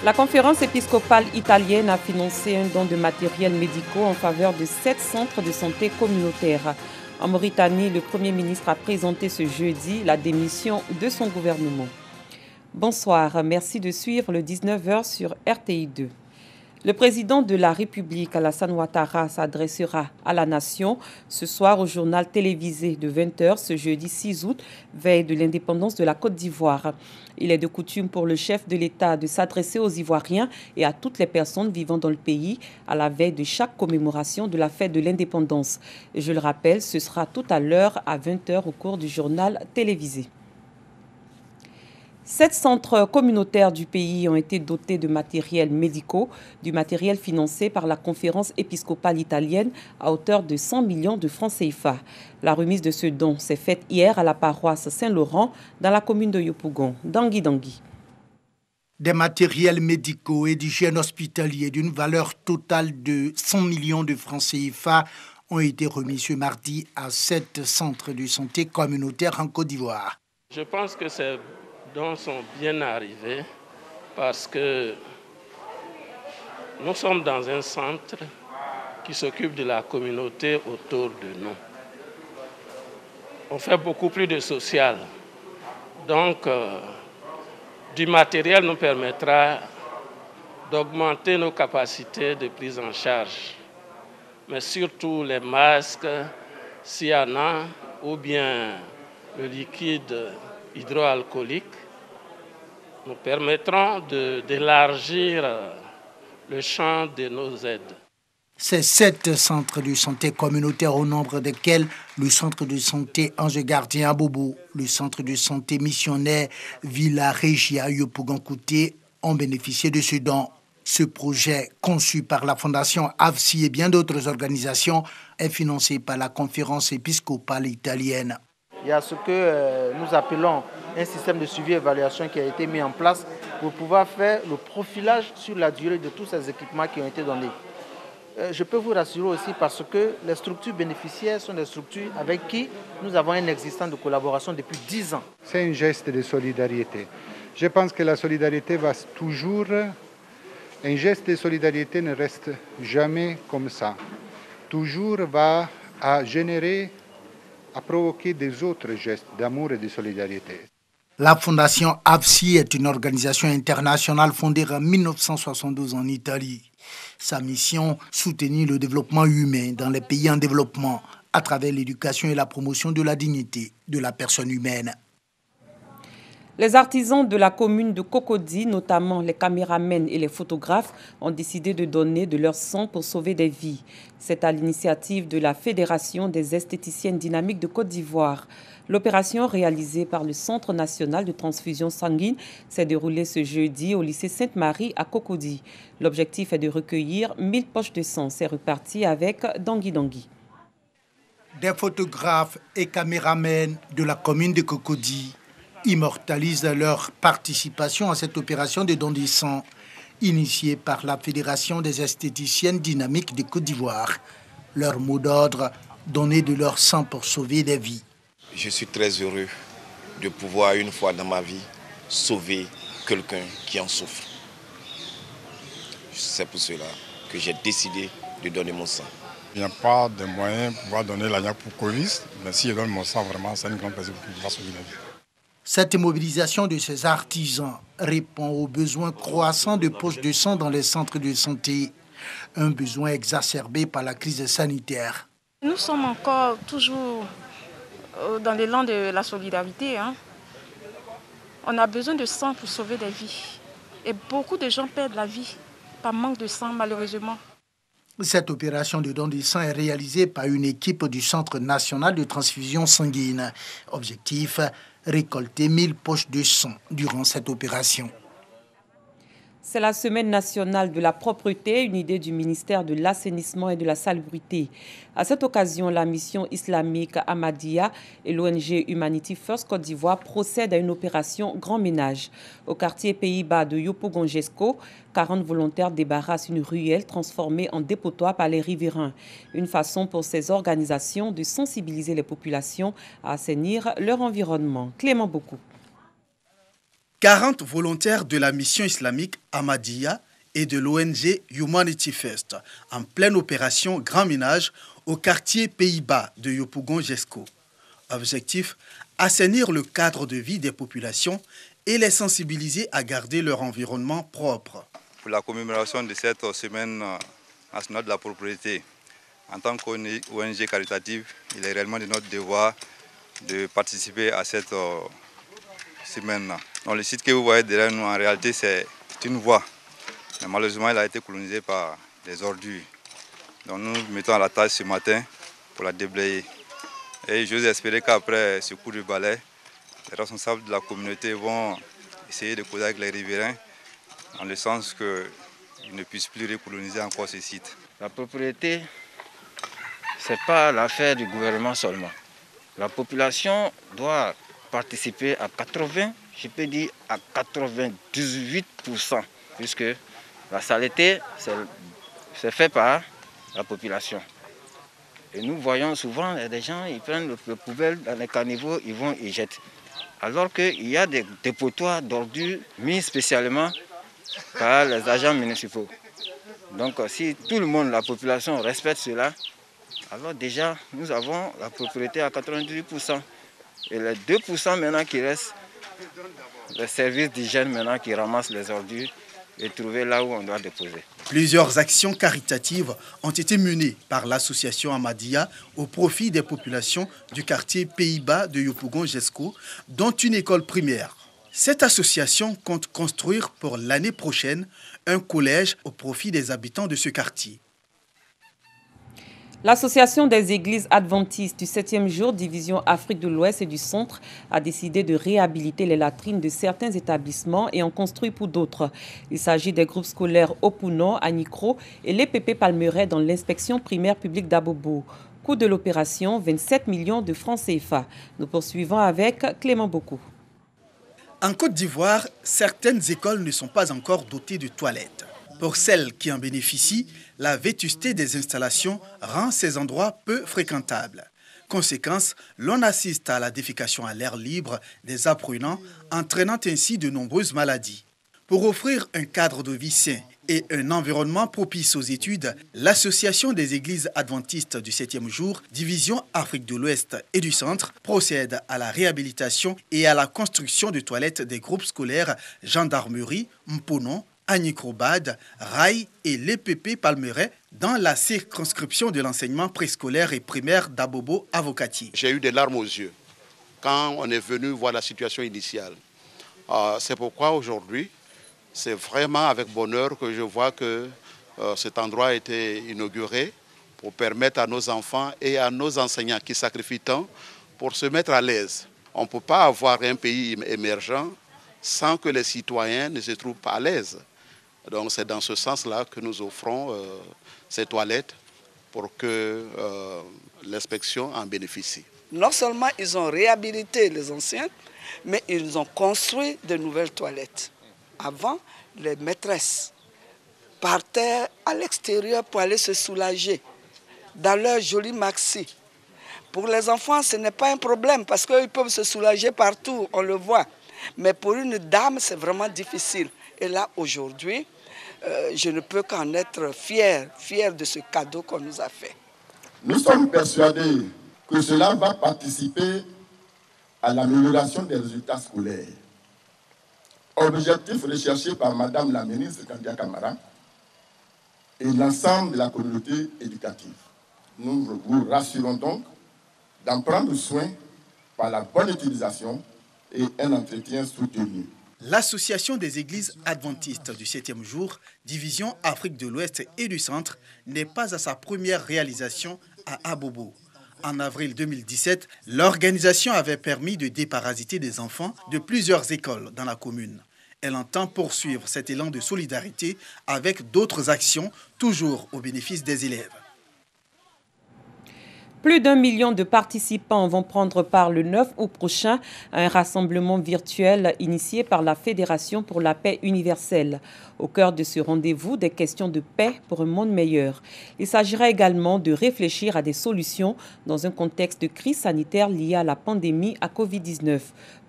La conférence épiscopale italienne a financé un don de matériel médicaux en faveur de 7 centres de santé communautaires. En Mauritanie, le Premier ministre a présenté ce jeudi la démission de son gouvernement. Bonsoir, merci de suivre le 19h sur RTI 2. Le président de la République, Alassane Ouattara, s'adressera à la nation ce soir au journal télévisé de 20h ce jeudi 6 août, veille de l'indépendance de la Côte d'Ivoire. Il est de coutume pour le chef de l'État de s'adresser aux Ivoiriens et à toutes les personnes vivant dans le pays à la veille de chaque commémoration de la fête de l'indépendance. Et je le rappelle, ce sera tout à l'heure à 20h au cours du journal télévisé. 7 centres communautaires du pays ont été dotés de matériel médicaux, du matériel financé par la conférence épiscopale italienne à hauteur de 100 millions de francs CFA. La remise de ce don s'est faite hier à la paroisse Saint-Laurent dans la commune de Yopougon, Dangui. Des matériels médicaux et d'hygiène hospitalier d'une valeur totale de 100 millions de francs CFA ont été remis ce mardi à 7 centres de santé communautaires en Côte d'Ivoire. Je pense que ces dons sont bien arrivés parce que nous sommes dans un centre qui s'occupe de la communauté autour de nous. On fait beaucoup plus de social. Donc, du matériel nous permettra d'augmenter nos capacités de prise en charge. Mais surtout les masques, s'il y en a, ou bien le liquide hydroalcoolique, nous permettront d'élargir le champ de nos aides. Ces 7 centres de santé communautaires au nombre desquels le centre de santé Ange Gardien à Bobo, le centre de santé missionnaire Villa Regia Yopougon-Kouté ont bénéficié de ce don. Ce projet, conçu par la Fondation AFSI et bien d'autres organisations, est financé par la conférence épiscopale italienne. Il y a ce que nous appelons un système de suivi et évaluation qui a été mis en place pour pouvoir faire le profilage sur la durée de tous ces équipements qui ont été donnés. Je peux vous rassurer aussi parce que les structures bénéficiaires sont des structures avec qui nous avons un existant de collaboration depuis 10 ans. C'est un geste de solidarité. Je pense que la solidarité va toujours... Un geste de solidarité ne reste jamais comme ça. Toujours va à générer, à provoquer des autres gestes d'amour et de solidarité. La Fondation AFSI est une organisation internationale fondée en 1972 en Italie. Sa mission, soutenir le développement humain dans les pays en développement à travers l'éducation et la promotion de la dignité de la personne humaine. Les artisans de la commune de Cocody, notamment les caméramens et les photographes, ont décidé de donner de leur sang pour sauver des vies. C'est à l'initiative de la Fédération des esthéticiennes dynamiques de Côte d'Ivoire. L'opération réalisée par le Centre national de transfusion sanguine s'est déroulée ce jeudi au lycée Sainte-Marie à Cocody. L'objectif est de recueillir 1000 poches de sang. C'est reparti avec Dangui. Des photographes et caméramens de la commune de Cocody immortalisent leur participation à cette opération de don de sang initiée par la Fédération des esthéticiennes dynamiques de Côte d'Ivoire. Leur mot d'ordre, donner de leur sang pour sauver des vies. Je suis très heureux de pouvoir une fois dans ma vie sauver quelqu'un qui en souffre. C'est pour cela que j'ai décidé de donner mon sang. Il n'y a pas de moyen de pouvoir donner la pour Covid, mais si je donne mon sang, vraiment, c'est une grande plaisir pour pouvoir sauver la vie. Cette mobilisation de ces artisans répond aux besoins croissants de poches de sang dans les centres de santé, un besoin exacerbé par la crise sanitaire. Nous sommes encore toujours dans l'élan de la solidarité. On a besoin de sang pour sauver des vies. Et beaucoup de gens perdent la vie par manque de sang, malheureusement. Cette opération de don de sang est réalisée par une équipe du Centre national de transfusion sanguine. Objectif, récolter 1000 poches de sang durant cette opération. C'est la semaine nationale de la propreté, une idée du ministère de l'Assainissement et de la Salubrité. À cette occasion, la mission islamique Ahmadiyya et l'ONG Humanity First Côte d'Ivoire procèdent à une opération grand ménage. Au quartier Pays-Bas de Yopougon-Jesco, 40 volontaires débarrassent une ruelle transformée en dépotoir par les riverains. Une façon pour ces organisations de sensibiliser les populations à assainir leur environnement. Clément Beaucoup. 40 volontaires de la mission islamique Ahmadiyya et de l'ONG Humanity First en pleine opération Grand Ménage au quartier Pays-Bas de Yopougon-Jesco. Objectif, assainir le cadre de vie des populations et les sensibiliser à garder leur environnement propre. Pour la commémoration de cette semaine nationale de la propriété, en tant qu'ONG caritative, il est réellement de notre devoir de participer à cette semaine. Donc, le site que vous voyez derrière nous, en réalité, c'est une voie. Mais malheureusement, il a été colonisé par des ordures. Donc nous mettons à la tâche ce matin pour la déblayer. Et j'ose espérer qu'après ce coup de balai, les responsables de la communauté vont essayer de causer avec les riverains, en le sens qu'ils ne puissent plus recoloniser encore ce site. La propriété, ce n'est pas l'affaire du gouvernement seulement. La population doit participer à 80, je peux dire à 98%, puisque la saleté, c'est fait par la population. Et nous voyons souvent des gens, ils prennent les poubelles dans les caniveaux, ils vont y jettent. Alors qu'il y a des dépotoirs d'ordures mis spécialement par les agents municipaux. Donc si tout le monde, la population respecte cela, alors déjà nous avons la propriété à 98%. Et les 2% maintenant qui restent, les services d'hygiène maintenant qui ramassent les ordures et trouver là où on doit déposer. Plusieurs actions caritatives ont été menées par l'association Ahmadiyya au profit des populations du quartier Pays-Bas de Yopougon-Jesco, dont une école primaire. Cette association compte construire pour l'année prochaine un collège au profit des habitants de ce quartier. L'Association des églises adventistes du 7e jour, division Afrique de l'Ouest et du Centre, a décidé de réhabiliter les latrines de certains établissements et en construire pour d'autres. Il s'agit des groupes scolaires Opouno, Anikro et l'EPP Palmeret dans l'inspection primaire publique d'Abobo. Coût de l'opération, 27 millions de francs CFA. Nous poursuivons avec Clément Bokou. En Côte d'Ivoire, certaines écoles ne sont pas encore dotées de toilettes. Pour celles qui en bénéficient, la vétusté des installations rend ces endroits peu fréquentables. Conséquence, l'on assiste à la défécation à l'air libre des apprenants, entraînant ainsi de nombreuses maladies. Pour offrir un cadre de vie sain et un environnement propice aux études, l'Association des églises adventistes du 7e jour, division Afrique de l'Ouest et du Centre, procède à la réhabilitation et à la construction de toilettes des groupes scolaires Gendarmerie, Mponon, Anicrobad, Rail et l'EPP Palmeret dans la circonscription de l'enseignement préscolaire et primaire d'Abobo Avocati. J'ai eu des larmes aux yeux quand on est venu voir la situation initiale. C'est pourquoi aujourd'hui, c'est vraiment avec bonheur que je vois que cet endroit a été inauguré pour permettre à nos enfants et à nos enseignants qui sacrifient tant pour se mettre à l'aise. On ne peut pas avoir un pays émergent sans que les citoyens ne se trouvent pas à l'aise. Donc c'est dans ce sens-là que nous offrons ces toilettes pour que l'inspection en bénéficie. Non seulement ils ont réhabilité les anciennes, mais ils ont construit de nouvelles toilettes. Avant, les maîtresses partaient à l'extérieur pour aller se soulager dans leur joli maxi. Pour les enfants, ce n'est pas un problème parce qu'ils peuvent se soulager partout, on le voit. Mais pour une dame, c'est vraiment difficile. Et là, aujourd'hui, je ne peux qu'en être fier de ce cadeau qu'on nous a fait. Nous sommes persuadés que cela va participer à l'amélioration des résultats scolaires. Objectif recherché par Madame la ministre Kandia Kamara et l'ensemble de la communauté éducative. Nous vous rassurons donc d'en prendre soin par la bonne utilisation et un entretien soutenu. L'Association des églises adventistes du 7e jour, division Afrique de l'Ouest et du Centre, n'est pas à sa première réalisation à Abobo. En avril 2017, l'organisation avait permis de déparasiter des enfants de plusieurs écoles dans la commune. Elle entend poursuivre cet élan de solidarité avec d'autres actions, toujours au bénéfice des élèves. Plus d'1 million de participants vont prendre part le 9 août prochain à un rassemblement virtuel initié par la Fédération pour la paix universelle. Au cœur de ce rendez-vous, des questions de paix pour un monde meilleur. Il s'agira également de réfléchir à des solutions dans un contexte de crise sanitaire liée à la pandémie à Covid-19.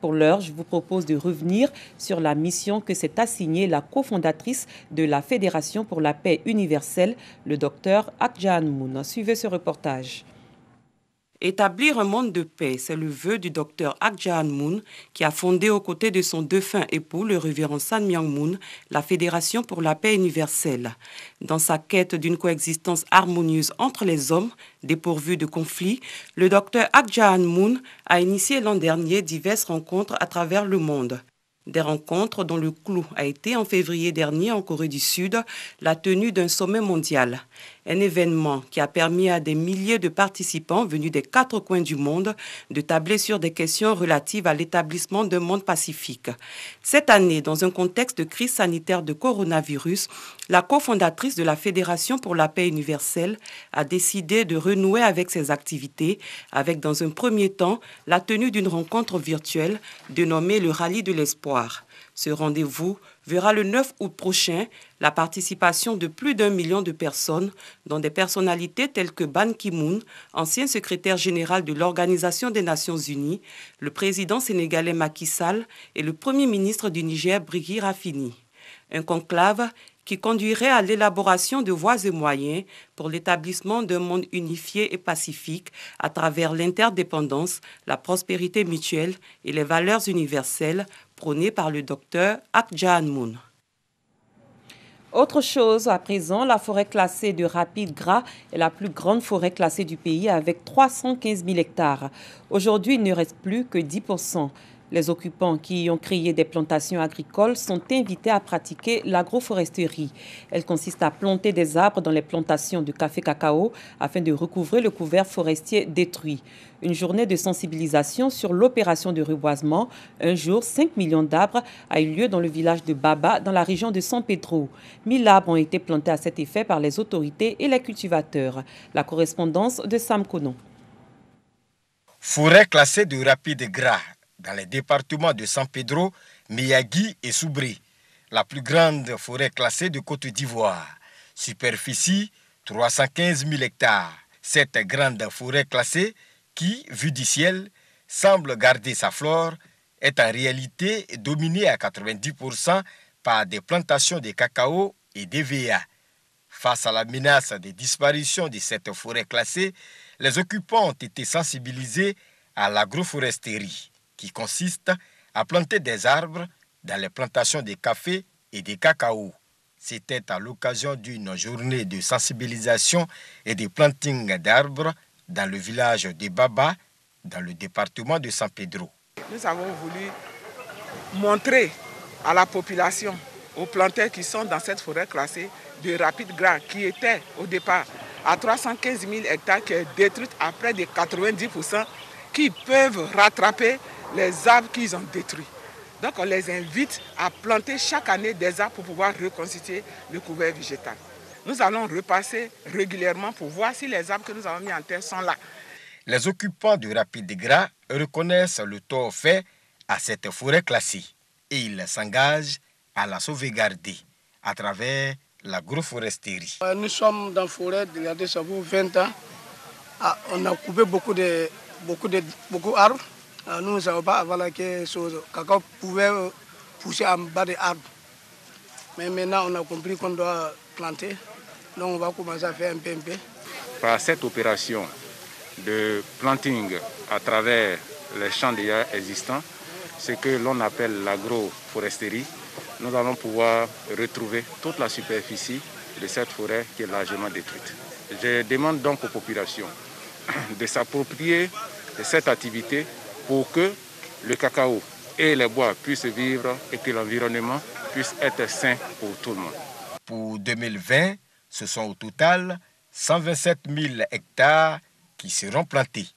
Pour l'heure, je vous propose de revenir sur la mission que s'est assignée la cofondatrice de la Fédération pour la paix universelle, le docteur Ak Jahan Moon. Suivez ce reportage. Établir un monde de paix, c'est le vœu du docteur Ak Jahan Moon qui a fondé aux côtés de son défunt époux, le révérend San Myang Moon, la Fédération pour la paix universelle. Dans sa quête d'une coexistence harmonieuse entre les hommes, dépourvus de conflits, le docteur Ak Jahan Moon a initié l'an dernier diverses rencontres à travers le monde. Des rencontres dont le clou a été en février dernier en Corée du Sud, la tenue d'un sommet mondial. Un événement qui a permis à des milliers de participants venus des 4 coins du monde de tabler sur des questions relatives à l'établissement d'un monde pacifique. Cette année, dans un contexte de crise sanitaire de coronavirus, la cofondatrice de la Fédération pour la paix universelle a décidé de renouer avec ses activités, avec dans un premier temps la tenue d'une rencontre virtuelle dénommée le Rallye de l'espoir. Ce rendez-vous verra le 9 août prochain la participation de plus d'1 million de personnes, dont des personnalités telles que Ban Ki-moon, ancien secrétaire général de l'Organisation des Nations Unies, le président sénégalais Macky Sall et le premier ministre du Niger, Brigui Rafini. Un conclave qui conduirait à l'élaboration de voies et moyens pour l'établissement d'un monde unifié et pacifique à travers l'interdépendance, la prospérité mutuelle et les valeurs universelles prônées par le docteur Ak Jahan Moon. Autre chose, à présent, la forêt classée de Rapide Gras est la plus grande forêt classée du pays avec 315 000 hectares. Aujourd'hui, il ne reste plus que 10%. Les occupants qui y ont créé des plantations agricoles sont invités à pratiquer l'agroforesterie. Elle consiste à planter des arbres dans les plantations de café-cacao afin de recouvrer le couvert forestier détruit. Une journée de sensibilisation sur l'opération de reboisement, un jour 5 millions d'arbres, a eu lieu dans le village de Baba, dans la région de San Pedro. 1000 arbres ont été plantés à cet effet par les autorités et les cultivateurs. La correspondance de Sam Konon. Forêt classée de Rapide Gras dans les départements de San Pedro, Miyagi et Soubri, la plus grande forêt classée de Côte d'Ivoire. Superficie 315 000 hectares. Cette grande forêt classée qui, vue du ciel, semble garder sa flore, est en réalité dominée à 90% par des plantations de cacao et d'EVA. Face à la menace de disparition de cette forêt classée, les occupants ont été sensibilisés à l'agroforesterie, qui consiste à planter des arbres dans les plantations de café et de cacao. C'était à l'occasion d'une journée de sensibilisation et de planting d'arbres dans le village de Baba, dans le département de San Pedro. Nous avons voulu montrer à la population, aux planteurs qui sont dans cette forêt classée de Rapide Gras, qui était au départ à 315 000 hectares, qui est détruite à près de 90%, qui peuvent rattraper les arbres qu'ils ont détruits. Donc on les invite à planter chaque année des arbres pour pouvoir reconstituer le couvert végétal. Nous allons repasser régulièrement pour voir si les arbres que nous avons mis en terre sont là. Les occupants de Rapide Gras reconnaissent le tort fait à cette forêt classée et ils s'engagent à la sauvegarder à travers l'agroforesterie. Nous sommes dans la forêt, regardez, ça vaut 20 ans. On a coupé beaucoup d'arbres. Nous ne savons pas avant que ce cacao pouvait pousser en bas des arbres. Mais maintenant, on a compris qu'on doit planter. Donc, on va commencer à faire un peu. Par cette opération de planting à travers les champs déjà existants, ce que l'on appelle l'agroforesterie, nous allons pouvoir retrouver toute la superficie de cette forêt qui est largement détruite. Je demande donc aux populations de s'approprier de cette activité pour que le cacao et les bois puissent vivre et que l'environnement puisse être sain pour tout le monde. Pour 2020, ce sont au total 127 000 hectares qui seront plantés.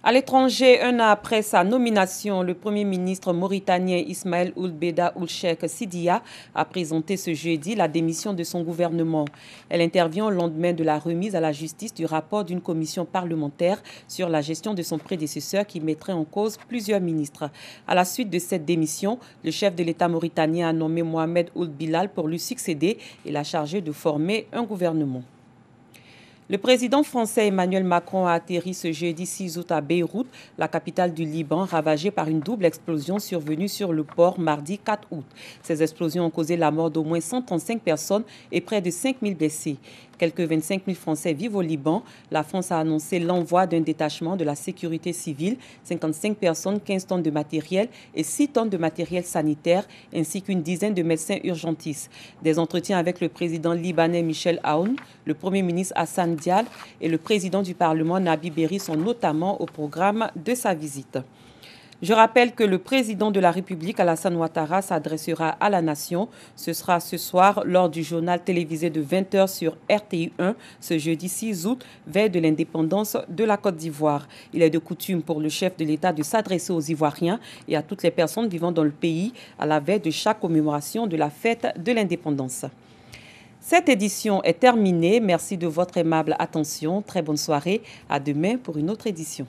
À l'étranger, un an après sa nomination, le Premier ministre mauritanien Ismaël Ould Beda Ould Cheikh Sidiya a présenté ce jeudi la démission de son gouvernement. Elle intervient au lendemain de la remise à la justice du rapport d'une commission parlementaire sur la gestion de son prédécesseur qui mettrait en cause plusieurs ministres. À la suite de cette démission, le chef de l'État mauritanien a nommé Mohamed Ould Bilal pour lui succéder et l'a chargé de former un gouvernement. Le président français Emmanuel Macron a atterri ce jeudi 6 août à Beyrouth, la capitale du Liban, ravagée par une double explosion survenue sur le port mardi 4 août. Ces explosions ont causé la mort d'au moins 135 personnes et près de 5000 blessés. Quelques 25 000 Français vivent au Liban. La France a annoncé l'envoi d'un détachement de la sécurité civile, 55 personnes, 15 tonnes de matériel et 6 tonnes de matériel sanitaire, ainsi qu'une dizaine de médecins urgentistes. Des entretiens avec le président libanais Michel Aoun, le Premier ministre Hassan Diab et le président du Parlement Nabi Berri sont notamment au programme de sa visite. Je rappelle que le président de la République, Alassane Ouattara, s'adressera à la nation. Ce sera ce soir lors du journal télévisé de 20h sur RTI1, ce jeudi 6 août, veille de l'indépendance de la Côte d'Ivoire. Il est de coutume pour le chef de l'État de s'adresser aux Ivoiriens et à toutes les personnes vivant dans le pays à la veille de chaque commémoration de la fête de l'indépendance. Cette édition est terminée. Merci de votre aimable attention. Très bonne soirée. À demain pour une autre édition.